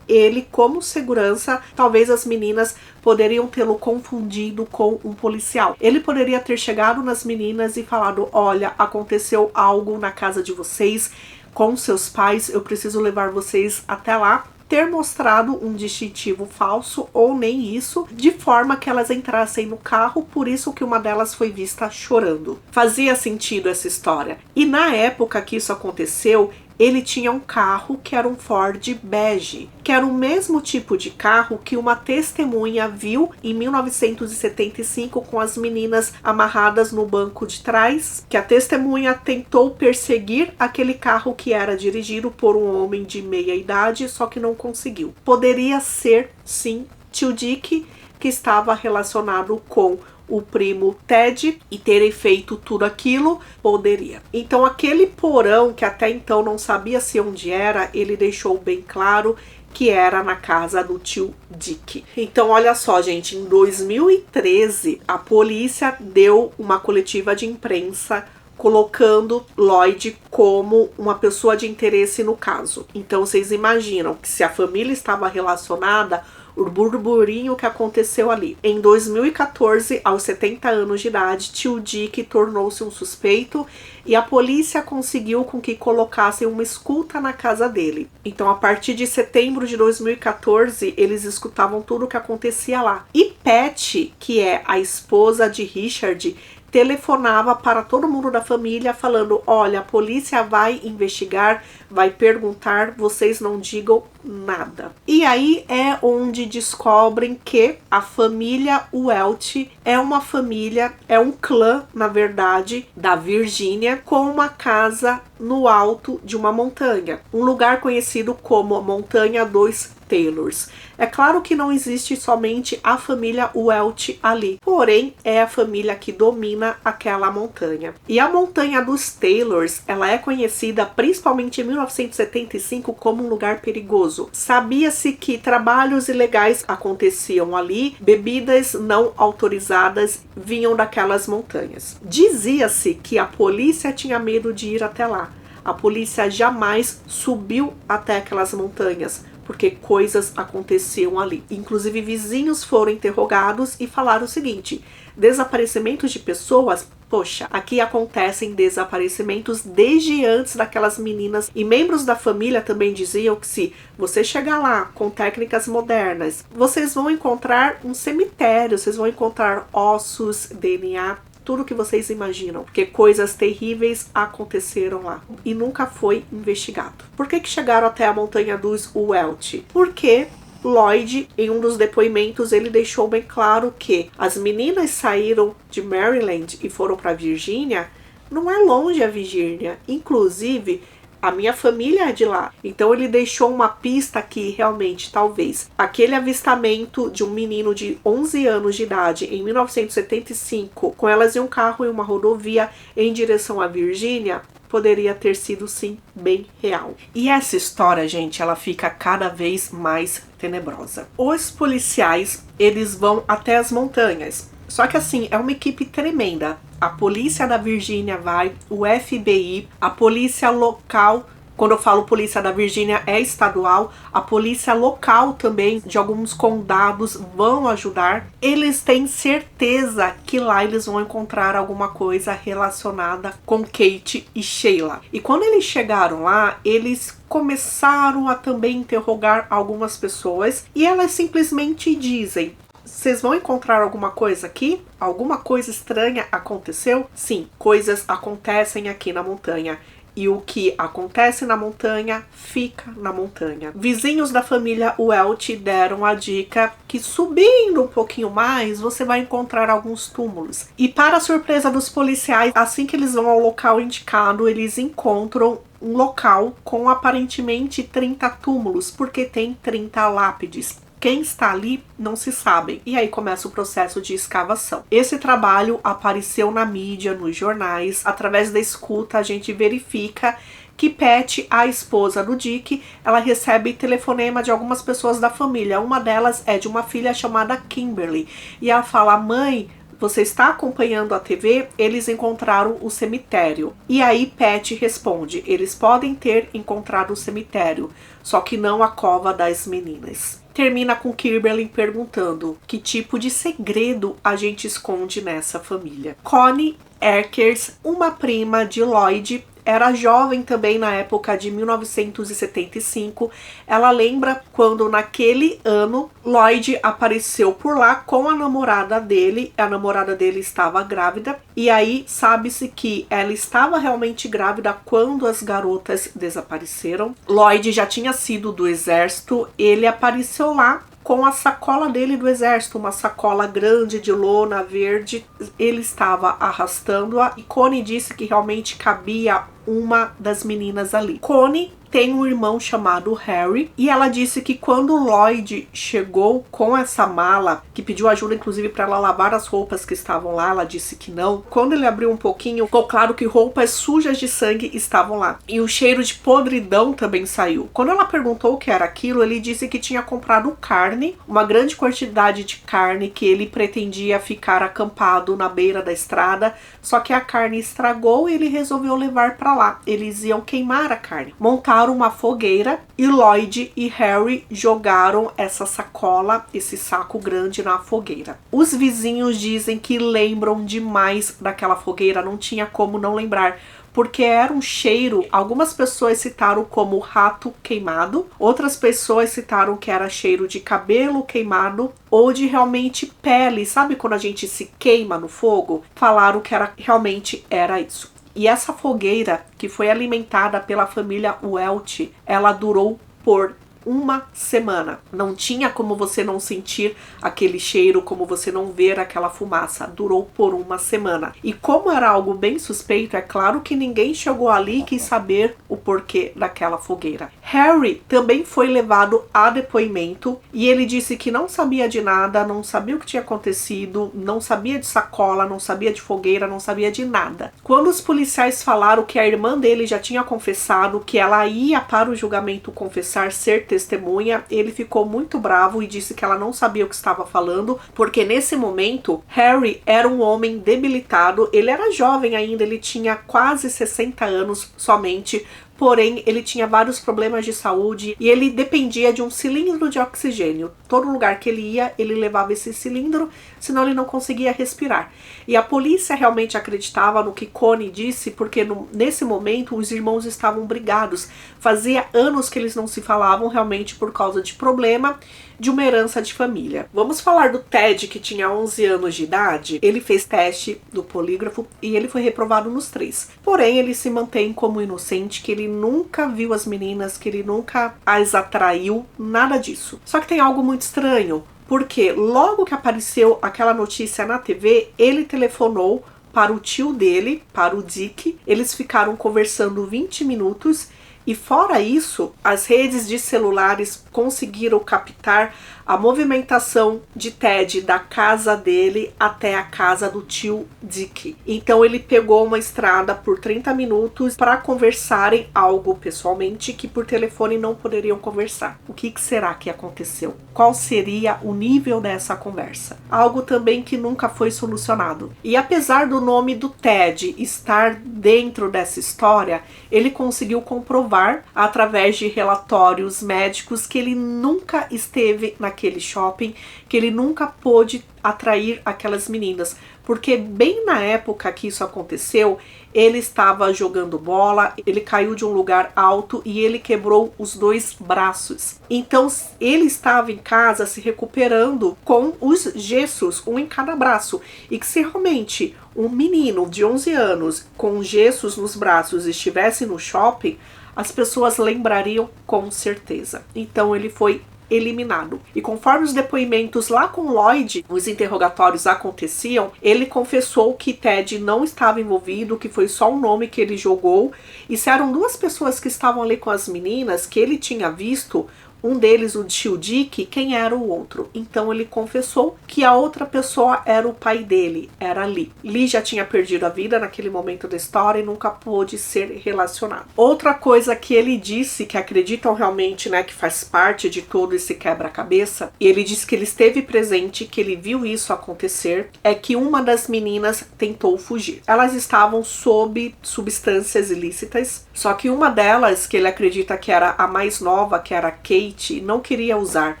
ele, como segurança, talvez as meninas poderiam tê-lo confundido com um policial. Ele poderia ter chegado nas meninas e falado, olha, aconteceu algo na casa de vocês, com seus pais, eu preciso levar vocês até lá, ter mostrado um distintivo falso ou nem isso, de forma que elas entrassem no carro, por isso que uma delas foi vista chorando. Fazia sentido essa história. E na época que isso aconteceu, ele tinha um carro que era um Ford bege, que era o mesmo tipo de carro que uma testemunha viu em 1975 com as meninas amarradas no banco de trás, que a testemunha tentou perseguir aquele carro que era dirigido por um homem de meia idade, só que não conseguiu. Poderia ser, sim, tio Dick, que estava relacionado com o primo Ted e terem feito tudo aquilo, poderia. Então aquele porão que até então não sabia se onde era, ele deixou bem claro que era na casa do tio Dick. Então olha só, gente, em 2013 a polícia deu uma coletiva de imprensa colocando Lloyd como uma pessoa de interesse no caso. Então vocês imaginam que se a família estava relacionada, o burburinho que aconteceu ali. Em 2014, aos 70 anos de idade, tio Dick tornou-se um suspeito e a polícia conseguiu com que colocassem uma escuta na casa dele. Então, a partir de setembro de 2014, eles escutavam tudo o que acontecia lá. E Pat, que é a esposa de Richard, telefonava para todo mundo da família falando: olha, a polícia vai investigar, vai perguntar, vocês não digam nada. E aí é onde descobrem que a família Welch é uma família, é um clã, na verdade, da Virgínia, com uma casa no alto de uma montanha, um lugar conhecido como Montanha dos Taylors. É claro que não existe somente a família Welch ali, porém é a família que domina aquela montanha. E a Montanha dos Taylors, ela é conhecida principalmente em 1975 como um lugar perigoso. Sabia-se que trabalhos ilegais aconteciam ali, bebidas não autorizadas vinham daquelas montanhas. Dizia-se que a polícia tinha medo de ir até lá. A polícia jamais subiu até aquelas montanhas, porque coisas aconteciam ali. Inclusive, vizinhos foram interrogados e falaram o seguinte: desaparecimentos de pessoas, poxa, aqui acontecem desaparecimentos desde antes daquelas meninas. E membros da família também diziam que se você chegar lá com técnicas modernas, vocês vão encontrar um cemitério, vocês vão encontrar ossos, DNA, tudo que vocês imaginam, porque coisas terríveis aconteceram lá e nunca foi investigado. Por que chegaram até a Montanha dos Welch? Porque Lloyd, em um dos depoimentos, ele deixou bem claro que as meninas saíram de Maryland e foram para Virgínia. Não é longe a Virgínia, inclusive a minha família é de lá. Então ele deixou uma pista que realmente talvez aquele avistamento de um menino de 11 anos de idade em 1975, com elas em um carro em uma rodovia em direção à Virgínia, poderia ter sido sim bem real. E essa história, gente, ela fica cada vez mais tenebrosa. Os policiais, eles vão até as montanhas. Só que assim, é uma equipe tremenda. A polícia da Virgínia vai, o FBI, a polícia local, quando eu falo polícia da Virgínia é estadual, a polícia local também de alguns condados vão ajudar. Eles têm certeza que lá eles vão encontrar alguma coisa relacionada com Kate e Sheila. E quando eles chegaram lá, eles começaram a também interrogar algumas pessoas e elas simplesmente dizem: vocês vão encontrar alguma coisa aqui? Alguma coisa estranha aconteceu? Sim, coisas acontecem aqui na montanha. E o que acontece na montanha, fica na montanha. Vizinhos da família Welch deram a dica que subindo um pouquinho mais, você vai encontrar alguns túmulos. E para a surpresa dos policiais, assim que eles vão ao local indicado, eles encontram um local com aparentemente 30 túmulos, porque tem 30 lápides. Quem está ali não se sabe. E aí começa o processo de escavação. Esse trabalho apareceu na mídia, nos jornais. Através da escuta, a gente verifica que Pat, a esposa do Dick, ela recebe telefonema de algumas pessoas da família. Uma delas é de uma filha chamada Kimberly. E ela fala: mãe, você está acompanhando a TV? Eles encontraram o cemitério. E aí Pat responde: eles podem ter encontrado o cemitério, só que não a cova das meninas. Termina com Kimberly perguntando que tipo de segredo a gente esconde nessa família. Connie Eckers, uma prima de Lloyd, era jovem também na época de 1975. Ela lembra quando naquele ano Lloyd apareceu por lá com a namorada dele. A namorada dele estava grávida e aí sabe-se que ela estava realmente grávida quando as garotas desapareceram. Lloyd já tinha sido do exército, ele apareceu lá com a sacola dele do exército, uma sacola grande de lona verde. Ele estava arrastando-a e Connie disse que realmente cabia uma das meninas ali. Connie tem um irmão chamado Harry e ela disse que quando Lloyd chegou com essa mala, que pediu ajuda inclusive para ela lavar as roupas que estavam lá, ela disse que não. Quando ele abriu um pouquinho, ficou claro que roupas sujas de sangue estavam lá. E o cheiro de podridão também saiu. Quando ela perguntou o que era aquilo, ele disse que tinha comprado carne, uma grande quantidade de carne, que ele pretendia ficar acampado na beira da estrada, só que a carne estragou e ele resolveu levar para lá. Eles iam queimar a carne. Montaram uma fogueira e Lloyd e Harry jogaram essa sacola, esse saco grande na fogueira. Os vizinhos dizem que lembram demais daquela fogueira, não tinha como não lembrar, porque era um cheiro. Algumas pessoas citaram como rato queimado, outras pessoas citaram que era cheiro de cabelo queimado ou de realmente pele, sabe quando a gente se queima no fogo? Falaram que realmente era isso. E essa fogueira, que foi alimentada pela família Welch, ela durou por uma semana. Não tinha como você não sentir aquele cheiro, como você não ver aquela fumaça. Durou por uma semana. E como era algo bem suspeito, é claro que ninguém chegou ali e quis saber o porquê daquela fogueira. Harry também foi levado a depoimento e ele disse que não sabia de nada, não sabia o que tinha acontecido, não sabia de sacola, não sabia de fogueira, não sabia de nada. Quando os policiais falaram que a irmã dele já tinha confessado, que ela ia para o julgamento confessar, ser testemunha, ele ficou muito bravo e disse que ela não sabia o que estava falando, porque nesse momento Harry era um homem debilitado, ele era jovem ainda, ele tinha quase 60 anos somente, porém ele tinha vários problemas de saúde e ele dependia de um cilindro de oxigênio. Todo lugar que ele ia, ele levava esse cilindro, senão ele não conseguia respirar. E a polícia realmente acreditava no que Connie disse, porque nesse momento os irmãos estavam brigados. Fazia anos que eles não se falavam, realmente por causa de problema de uma herança de família. Vamos falar do Ted, que tinha 11 anos de idade. Ele fez teste do polígrafo e ele foi reprovado nos 3. Porém, ele se mantém como inocente, que ele nunca viu as meninas, que ele nunca as atraiu, nada disso. Só que tem algo muito estranho, porque logo que apareceu aquela notícia na TV, ele telefonou para o tio dele, para o Dick. Eles ficaram conversando 20 minutos. E fora isso, as redes de celulares conseguiram captar a movimentação de Ted da casa dele até a casa do tio Dick. Então ele pegou uma estrada por 30 minutos para conversarem algo pessoalmente que por telefone não poderiam conversar. O que será que aconteceu? Qual seria o nível dessa conversa? Algo também que nunca foi solucionado. E apesar do nome do Ted estar dentro dessa história, ele conseguiu comprovar através de relatórios médicos que ele nunca esteve naquele shopping, que ele nunca pôde atrair aquelas meninas, porque bem na época que isso aconteceu, ele estava jogando bola, ele caiu de um lugar alto e ele quebrou os 2 braços. Então ele estava em casa se recuperando com os gessos, um em cada braço, e que se realmente um menino de 11 anos com gessos nos braços estivesse no shopping, as pessoas lembrariam com certeza. Então ele foi eliminado. E conforme os depoimentos lá com Lloyd, os interrogatórios aconteciam, ele confessou que Ted não estava envolvido, que foi só um nome que ele jogou. E se eram 2 pessoas que estavam ali com as meninas, que ele tinha visto, um deles, o tio Dick, quem era o outro? Então ele confessou que a outra pessoa era o pai dele, era Lee. Lee já tinha perdido a vida naquele momento da história e nunca pôde ser relacionado. Outra coisa que ele disse, que acreditam realmente, né, que faz parte de todo esse quebra-cabeça, e ele disse que ele esteve presente, que ele viu isso acontecer, é que uma das meninas tentou fugir. Elas estavam sob substâncias ilícitas, só que uma delas, que ele acredita que era a mais nova, que era Kate, não queria usar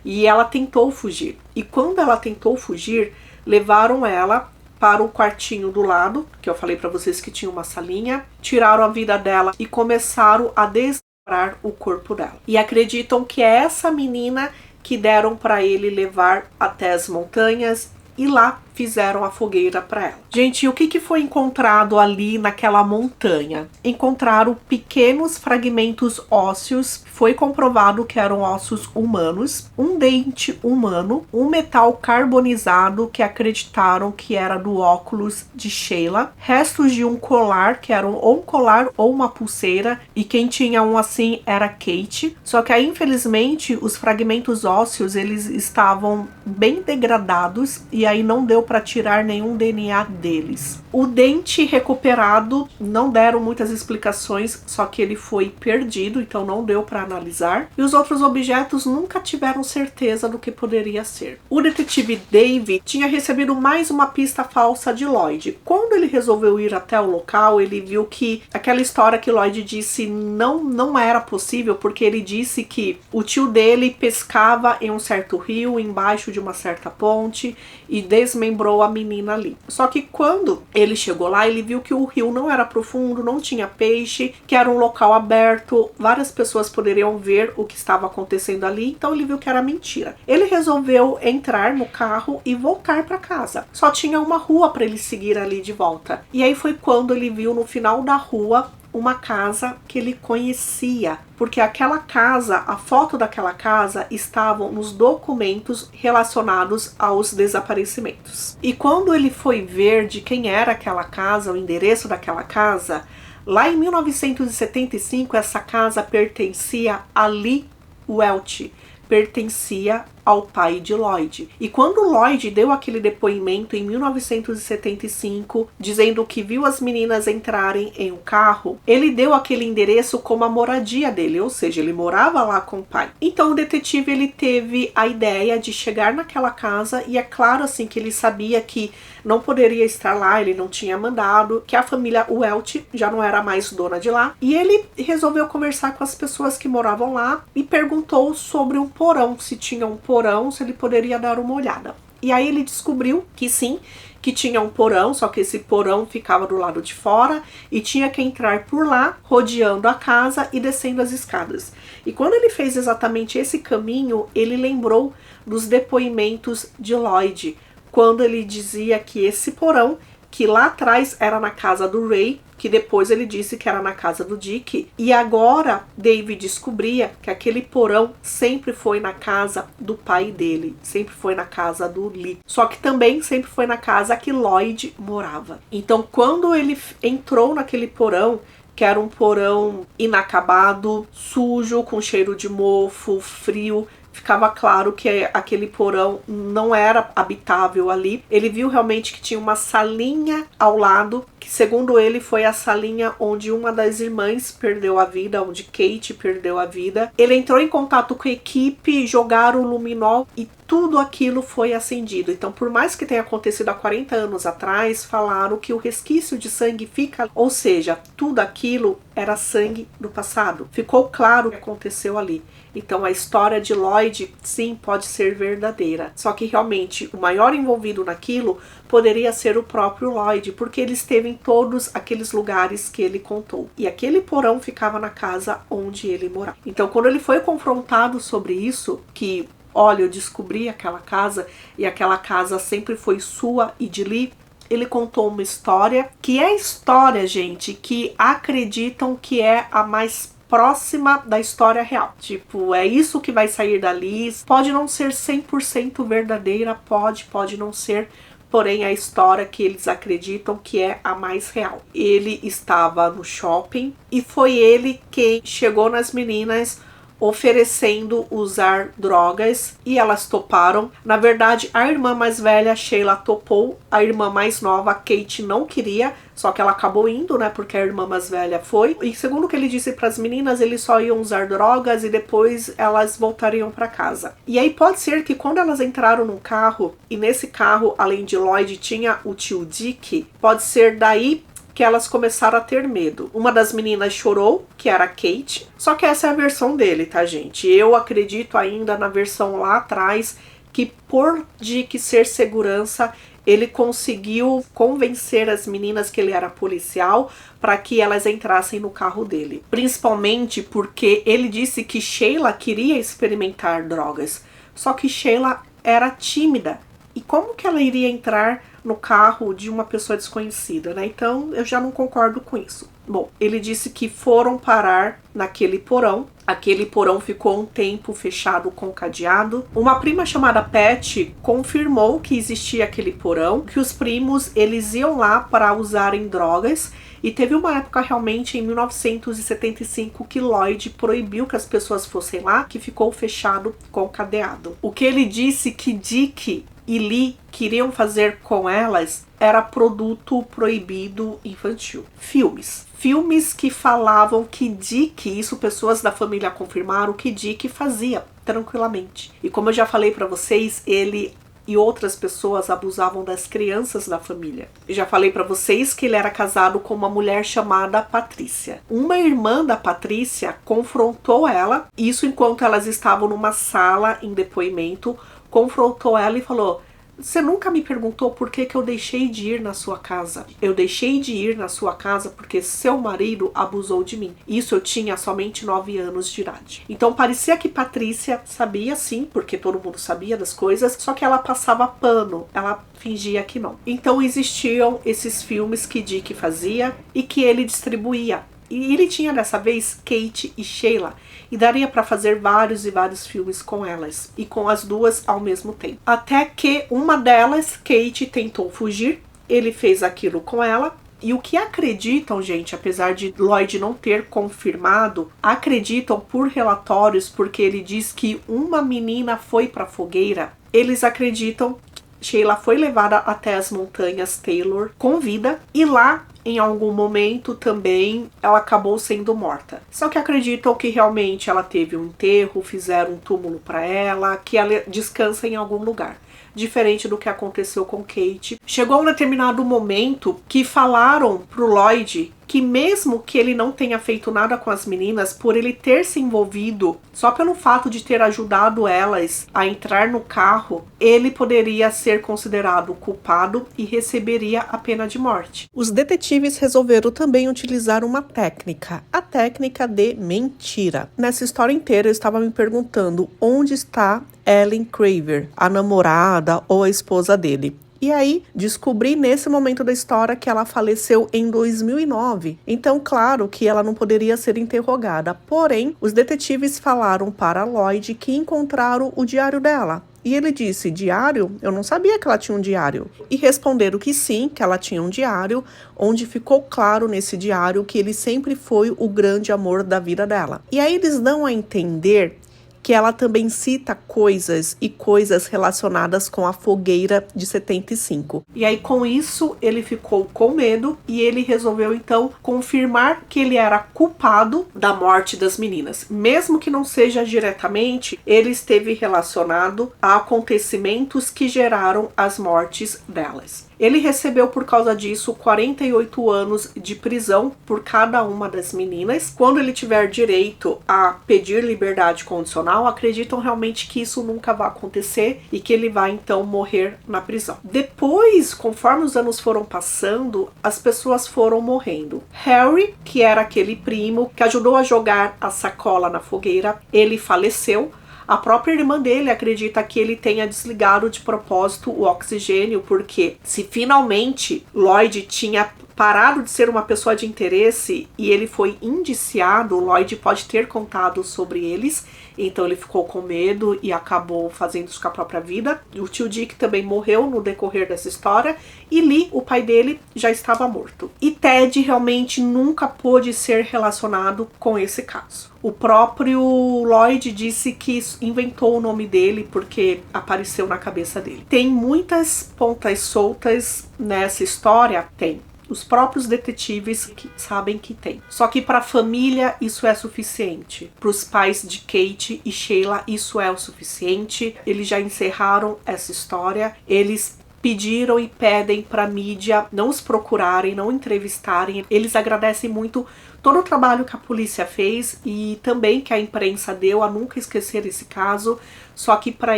e ela tentou fugir. E quando ela tentou fugir, levaram ela para o quartinho do lado, que eu falei para vocês que tinha uma salinha, tiraram a vida dela e começaram a desmembrar o corpo dela. E acreditam que é essa menina que deram para ele levar até as montanhas e lá fizeram a fogueira para ela. Gente, e o que foi encontrado ali naquela montanha? Encontraram pequenos fragmentos ósseos, foi comprovado que eram ossos humanos, um dente humano, um metal carbonizado que acreditaram que era do óculos de Sheila, restos de um colar, que era ou um colar ou uma pulseira, e quem tinha um assim era Kate, só que aí infelizmente os fragmentos ósseos eles estavam bem degradados e aí não deu para tirar nenhum DNA deles. O dente recuperado não deram muitas explicações, só que ele foi perdido, então não deu para analisar. E os outros objetos nunca tiveram certeza do que poderia ser. O detetive Dave tinha recebido mais uma pista falsa de Lloyd. Quando ele resolveu ir até o local, ele viu que aquela história que Lloyd disse não era possível, porque ele disse que o tio dele pescava em um certo rio, embaixo de uma certa ponte, e desmembrou a menina ali. Só que quando ele chegou lá, ele viu que o rio não era profundo, não tinha peixe, que era um local aberto, várias pessoas poderiam ver o que estava acontecendo ali, então ele viu que era mentira. Ele resolveu entrar no carro e voltar para casa. Só tinha uma rua para ele seguir ali de volta. E aí foi quando ele viu no final da rua uma casa que ele conhecia, porque aquela casa, a foto daquela casa estavam nos documentos relacionados aos desaparecimentos. E quando ele foi ver de quem era aquela casa, o endereço daquela casa, lá em 1975 essa casa pertencia a Lee Welch, pertencia ao pai de Lloyd. E quando Lloyd deu aquele depoimento em 1975, dizendo que viu as meninas entrarem em um carro, ele deu aquele endereço como a moradia dele, ou seja, ele morava lá com o pai. Então o detetive ele teve a ideia de chegar naquela casa e é claro assim que ele sabia que não poderia estar lá, ele não tinha mandado, que a família Welch já não era mais dona de lá, e ele resolveu conversar com as pessoas que moravam lá e perguntou sobre um porão, se tinha um porão, se ele poderia dar uma olhada. E aí ele descobriu que sim, que tinha um porão, só que esse porão ficava do lado de fora e tinha que entrar por lá, rodeando a casa e descendo as escadas. E quando ele fez exatamente esse caminho, ele lembrou dos depoimentos de Lloyd, quando ele dizia que esse porão, que lá atrás era na casa do Ray, que depois ele disse que era na casa do Dick, e agora Dave descobria que aquele porão sempre foi na casa do pai dele, sempre foi na casa do Lee, só que também sempre foi na casa que Lloyd morava. Então quando ele entrou naquele porão, que era um porão inacabado, sujo, com cheiro de mofo, frio, ficava claro que aquele porão não era habitável ali. Ele viu realmente que tinha uma salinha ao lado, que segundo ele foi a salinha onde uma das irmãs perdeu a vida, onde Kate perdeu a vida. Ele entrou em contato com a equipe, jogaram o luminol e tudo aquilo foi acendido. Então, por mais que tenha acontecido há 40 anos atrás, falaram que o resquício de sangue fica, ou seja, tudo aquilo era sangue do passado. Ficou claro o que aconteceu ali. Então a história de Lloyd, sim, pode ser verdadeira. Só que realmente o maior envolvido naquilo poderia ser o próprio Lloyd, porque ele esteve em todos aqueles lugares que ele contou. E aquele porão ficava na casa onde ele morava. Então quando ele foi confrontado sobre isso, que olha, eu descobri aquela casa e aquela casa sempre foi sua e de Lee, ele contou uma história, que é a história, gente, que acreditam que é a mais próxima da história real. Tipo, é isso que vai sair dali. Pode não ser 100% verdadeira, pode não ser, porém a história que eles acreditam que é a mais real. Ele estava no shopping e foi ele quem chegou nas meninas oferecendo usar drogas e elas toparam. Na verdade, a irmã mais velha, Sheila, topou. A irmã mais nova, Kate, não queria, só que ela acabou indo, né, porque a irmã mais velha foi. E segundo o que ele disse para as meninas, eles só iam usar drogas e depois elas voltariam para casa. E aí pode ser que quando elas entraram no carro, e nesse carro, além de Lloyd, tinha o tio Dick, pode ser daí que elas começaram a ter medo. Uma das meninas chorou, que era a Kate, só que essa é a versão dele, tá, gente? Eu acredito ainda na versão lá atrás, que por Dick ser segurança, ele conseguiu convencer as meninas que ele era policial para que elas entrassem no carro dele. Principalmente porque ele disse que Sheila queria experimentar drogas. Só que Sheila era tímida. E como que ela iria entrar no carro de uma pessoa desconhecida, né? Então eu já não concordo com isso. Bom, ele disse que foram parar naquele porão. Aquele porão ficou um tempo fechado com cadeado. Uma prima chamada Pat confirmou que existia aquele porão, que os primos eles iam lá para usarem drogas. E teve uma época realmente em 1975 que Lloyd proibiu que as pessoas fossem lá, que ficou fechado com cadeado. O que ele disse que Dick e Lee queriam fazer com elas era produto proibido infantil. Filmes que falavam que Dick, isso pessoas da família confirmaram, que Dick fazia tranquilamente. E como eu já falei pra vocês, ele e outras pessoas abusavam das crianças da família. Eu já falei pra vocês que ele era casado com uma mulher chamada Patrícia. Uma irmã da Patrícia confrontou ela, isso enquanto elas estavam numa sala em depoimento, confrontou ela e falou: você nunca me perguntou por que eu deixei de ir na sua casa. Eu deixei de ir na sua casa porque seu marido abusou de mim. Isso eu tinha somente 9 anos de idade. Então parecia que Patrícia sabia sim, porque todo mundo sabia das coisas, só que ela passava pano, ela fingia que não. Então existiam esses filmes que Dick fazia e que ele distribuía. E ele tinha dessa vez Kate e Sheila. E daria para fazer vários e vários filmes com elas. E com as duas ao mesmo tempo. Até que uma delas, Kate, tentou fugir. Ele fez aquilo com ela. E o que acreditam, gente, apesar de Lloyd não ter confirmado, acreditam por relatórios, porque ele diz que uma menina foi para a fogueira. Eles acreditam que Sheila foi levada até as montanhas Taylor com vida. E lá, em algum momento também ela acabou sendo morta. Só que acreditam que realmente ela teve um enterro, fizeram um túmulo para ela, que ela descansa em algum lugar. Diferente do que aconteceu com Kate. Chegou um determinado momento que falaram pro Lloyd que mesmo que ele não tenha feito nada com as meninas, por ele ter se envolvido, só pelo fato de ter ajudado elas a entrar no carro, ele poderia ser considerado culpado e receberia a pena de morte. Os detetives resolveram também utilizar uma técnica, a técnica de mentira. Nessa história inteira eu estava me perguntando onde está Ellen Craver, a namorada ou a esposa dele. E aí, descobri nesse momento da história que ela faleceu em 2009. Então, claro que ela não poderia ser interrogada. Porém, os detetives falaram para Lloyd que encontraram o diário dela. E ele disse: diário? Eu não sabia que ela tinha um diário. E responderam que sim, que ela tinha um diário, onde ficou claro nesse diário que ele sempre foi o grande amor da vida dela. E aí eles dão a entender que ela também cita coisas relacionadas com a fogueira de 75. E aí com isso ele ficou com medo e ele resolveu então confirmar que ele era culpado da morte das meninas. Mesmo que não seja diretamente, ele esteve relacionado a acontecimentos que geraram as mortes delas. Ele recebeu por causa disso 48 anos de prisão por cada uma das meninas. Quando ele tiver direito a pedir liberdade condicional, acreditam realmente que isso nunca vai acontecer e que ele vai então morrer na prisão. Depois, conforme os anos foram passando, as pessoas foram morrendo. Harry, que era aquele primo que ajudou a jogar a sacola na fogueira, ele faleceu. A própria irmã dele acredita que ele tenha desligado de propósito o oxigênio, porque se finalmente Lloyd tinha parado de ser uma pessoa de interesse e ele foi indiciado, Lloyd pode ter contado sobre eles, então ele ficou com medo e acabou fazendo isso com a própria vida. O tio Dick também morreu no decorrer dessa história e Lee, o pai dele, já estava morto. E Ted realmente nunca pôde ser relacionado com esse caso. O próprio Lloyd disse que inventou o nome dele porque apareceu na cabeça dele. Tem muitas pontas soltas nessa história? Tem. Os próprios detetives que sabem que tem. Só que para a família isso é suficiente. Para os pais de Kate e Sheila isso é o suficiente. Eles já encerraram essa história. Eles pediram e pedem para a mídia não os procurarem, não entrevistarem. Eles agradecem muito todo o trabalho que a polícia fez e também que a imprensa deu a nunca esquecer esse caso, só que para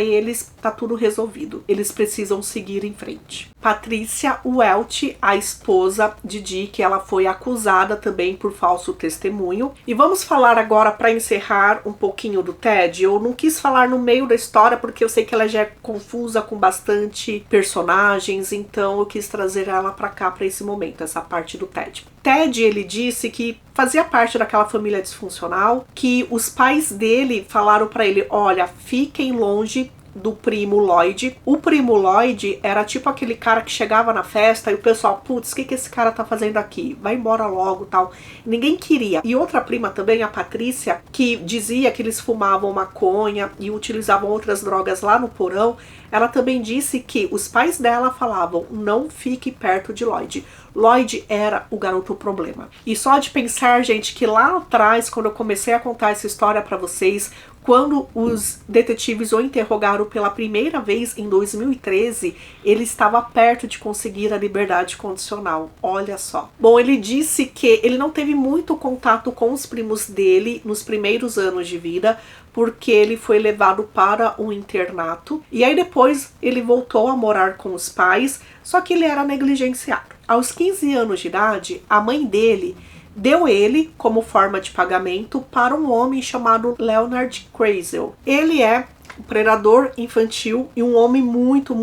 eles tá tudo resolvido. Eles precisam seguir em frente. Patricia Welch, a esposa de Dick, ela foi acusada também por falso testemunho. E vamos falar agora, para encerrar, um pouquinho do Ted. Eu não quis falar no meio da história porque eu sei que ela já é confusa com bastante personagens, então eu quis trazer ela para cá, para esse momento, essa parte do Ted. Ted, ele disse que fazia parte daquela família disfuncional, que os pais dele falaram para ele, olha, fiquem longe do primo Lloyd. O primo Lloyd era tipo aquele cara que chegava na festa e o pessoal, putz, o que esse cara tá fazendo aqui? Vai embora logo, tal. Ninguém queria. E outra prima também, a Patrícia, que dizia que eles fumavam maconha e utilizavam outras drogas lá no porão, ela também disse que os pais dela falavam, não fique perto de Lloyd. Lloyd era o garoto problema. E só de pensar, gente, que lá atrás, quando eu comecei a contar essa história pra vocês, quando os detetives o interrogaram pela primeira vez em 2013, ele estava perto de conseguir a liberdade condicional. Olha só. Bom, ele disse que ele não teve muito contato com os primos dele nos primeiros anos de vida, porque ele foi levado para um internato. E aí depois ele voltou a morar com os pais, só que ele era negligenciado. Aos 15 anos de idade, a mãe dele deu ele como forma de pagamento para um homem chamado Leonard Kreisel. Ele é um predador infantil e um homem muito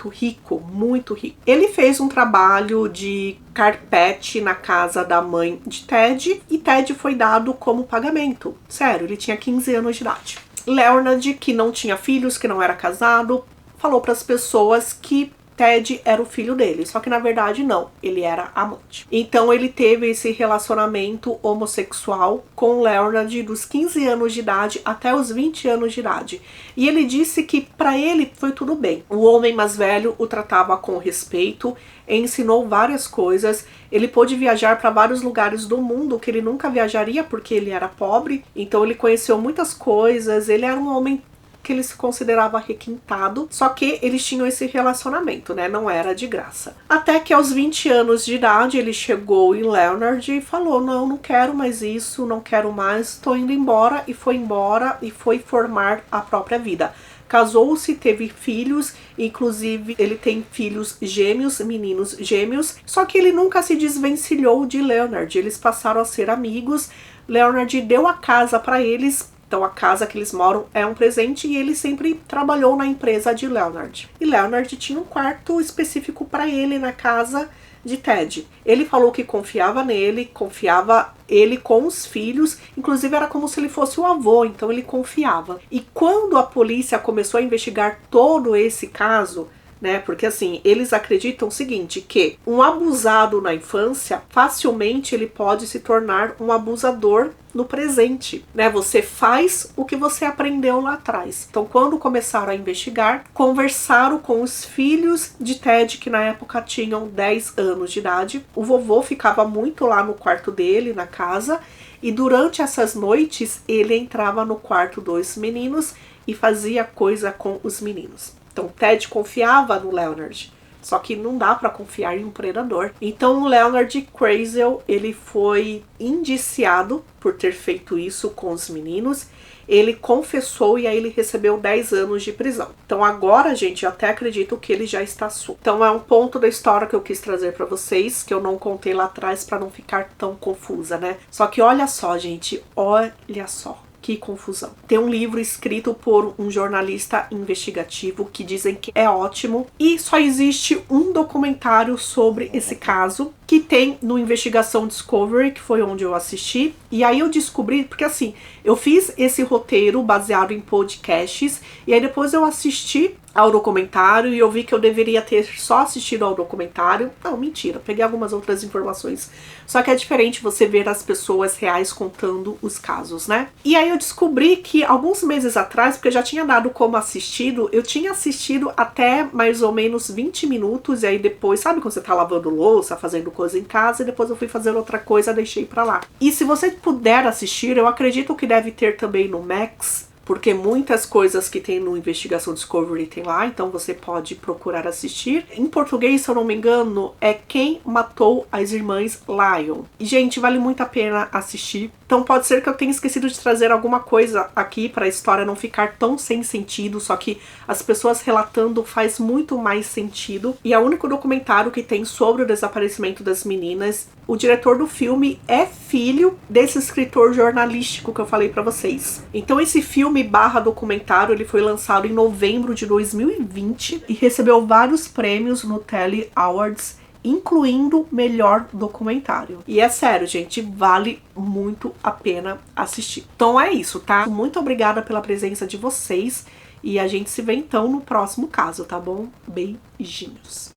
rico, muito rico. Ele fez um trabalho de carpete na casa da mãe de Ted e Ted foi dado como pagamento. Sério, ele tinha 15 anos de idade. Leonard, que não tinha filhos, que não era casado, falou para as pessoas que Ted era o filho dele, só que na verdade não, ele era amante. Então ele teve esse relacionamento homossexual com Leonard dos 15 anos de idade até os 20 anos de idade. E ele disse que para ele foi tudo bem. O homem mais velho o tratava com respeito, ensinou várias coisas, ele pôde viajar para vários lugares do mundo que ele nunca viajaria porque ele era pobre, então ele conheceu muitas coisas, ele era um homem que ele se considerava requintado, só que eles tinham esse relacionamento, né? Não era de graça. Até que aos 20 anos de idade ele chegou em Leonard e falou, não quero mais isso, não quero mais, tô indo embora, e foi embora e foi formar a própria vida. Casou-se, teve filhos, inclusive ele tem filhos gêmeos, meninos gêmeos, só que ele nunca se desvencilhou de Leonard, eles passaram a ser amigos. Leonard deu a casa para eles. Então a casa que eles moram é um presente e ele sempre trabalhou na empresa de Leonard. E Leonard tinha um quarto específico para ele na casa de Ted. Ele falou que confiava nele, confiava ele com os filhos, inclusive era como se ele fosse o avô, então ele confiava. E quando a polícia começou a investigar todo esse caso, né? Porque assim, eles acreditam o seguinte, que um abusado na infância, facilmente ele pode se tornar um abusador no presente, né? Você faz o que você aprendeu lá atrás. Então, quando começaram a investigar, conversaram com os filhos de Ted, que na época tinham 10 anos de idade. O vovô ficava muito lá no quarto dele, na casa, e durante essas noites, ele entrava no quarto dos meninos e fazia coisa com os meninos. Então, Ted confiava no Leonard, só que não dá para confiar em um predador. Então, o Leonard Kreisel, ele foi indiciado por ter feito isso com os meninos. Ele confessou e aí ele recebeu 10 anos de prisão. Então, agora, gente, eu até acredito que ele já está solto. Então, é um ponto da história que eu quis trazer para vocês, que eu não contei lá atrás para não ficar tão confusa, né? Só que olha só, gente, olha só. Que confusão. Tem um livro escrito por um jornalista investigativo que dizem que é ótimo e só existe um documentário sobre esse caso que tem no Investigação Discovery, que foi onde eu assisti. E aí eu descobri, porque assim, eu fiz esse roteiro baseado em podcasts e aí depois eu assisti ao documentário e eu vi que eu deveria ter só assistido ao documentário. Não, mentira, peguei algumas outras informações. Só que é diferente você ver as pessoas reais contando os casos, né? E aí eu descobri que alguns meses atrás, porque eu já tinha dado como assistido, eu tinha assistido até mais ou menos 20 minutos e aí depois, sabe quando você tá lavando louça, fazendo coisa em casa e depois eu fui fazer outra coisa, deixei pra lá. E se você puder assistir, eu acredito que deve ter também no Max, porque muitas coisas que tem no Investigação Discovery tem lá, então você pode procurar assistir. Em português, se eu não me engano, é Quem Matou as Irmãs Lyon. E, gente, vale muito a pena assistir. Então pode ser que eu tenha esquecido de trazer alguma coisa aqui para a história não ficar tão sem sentido, só que as pessoas relatando faz muito mais sentido. E é o único documentário que tem sobre o desaparecimento das meninas. O diretor do filme é filho desse escritor jornalístico que eu falei pra vocês. Então esse filme / documentário, ele foi lançado em novembro de 2020 e recebeu vários prêmios no Telly Awards, incluindo melhor documentário. E é sério, gente, vale muito a pena assistir. Então é isso, tá? Muito obrigada pela presença de vocês e a gente se vê então no próximo caso, tá bom? Beijinhos!